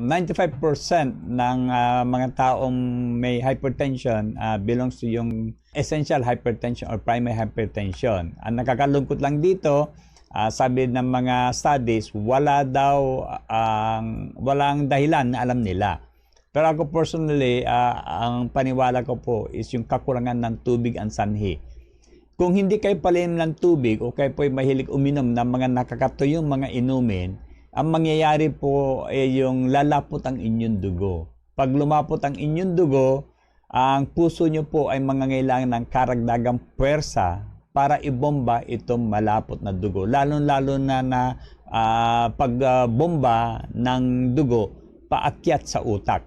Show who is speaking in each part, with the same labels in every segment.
Speaker 1: 95% ng mga taong may hypertension belongs to yung essential hypertension or primary hypertension. Ang nakakalungkot lang dito, sabi ng mga studies, walang dahilan na alam nila. Pero ako personally, ang paniwala ko po is yung kakulangan ng tubig ang sanhi. Kung hindi kayo palinom ng tubig o kayo po ay mahilig uminom ng mga nakakatuyong mga inumin, ang mangyayari po ay yung lalapot ang inyong dugo. Pag lumapot ang inyong dugo, ang puso nyo po ay mangangailangan ng karagdagang puwersa para ibomba itong malapot na dugo. Lalo-lalo na pagbomba ng dugo paakyat sa utak.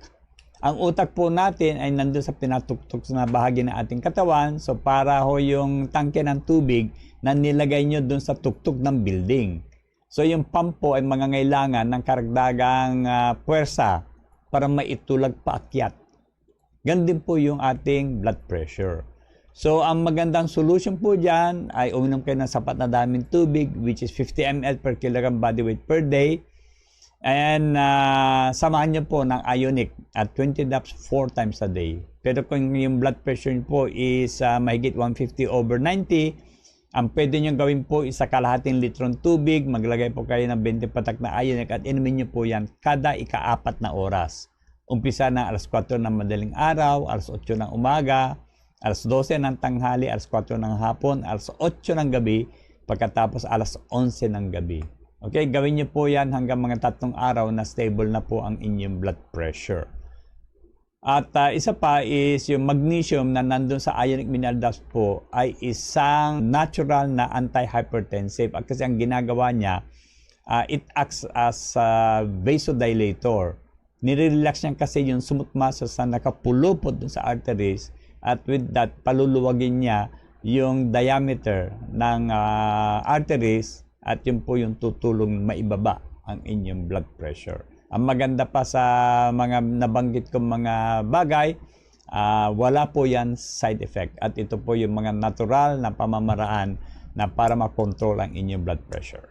Speaker 1: Ang utak po natin ay nandun sa pinatuktok na bahagi ng ating katawan. So para ho yung tangke ng tubig na nilagay nyo dun sa tuktok ng building. So yung pump po ay mangangailangan ng karagdagang puwersa para maitulak paakyat. Ganun din po yung ating blood pressure. So ang magandang solution po dyan ay uminom kayo ng sapat na daming tubig, which is 50 ml per kilogram body weight per day. And samahan nyo po ng ionic at 20 drops 4 times a day. Pero kung yung blood pressure nyo po is mahigit 150/90, ang pwede nyo gawin po is sa kalahating litrong tubig, maglagay po kayo ng 20 patak na ionic at inumin nyo po yan kada ika-4 na oras. Umpisa na alas 4 ng madaling araw, alas 8 ng umaga, alas 12 ng tanghali, alas 4 ng hapon, alas 8 ng gabi, pagkatapos alas 11 ng gabi. Okay, gawin niyo po yan hanggang mga 3 araw na stable na po ang inyong blood pressure. At isa pa is yung magnesium na nandun sa ionic mineral drops po ay isang natural na anti-hypertensive. Kasi ang ginagawa niya, it acts as a vasodilator. Nire-relax niya kasi yung smooth muscles na nakapulupot dun sa arteries at with that, paluluwagin niya yung diameter ng arteries at yun po yung tutulong maibaba ang inyong blood pressure. Ang maganda pa sa mga nabanggit kong mga bagay, wala po yan side effect. At ito po yung mga natural na pamamaraan na para makontrol ang inyong blood pressure.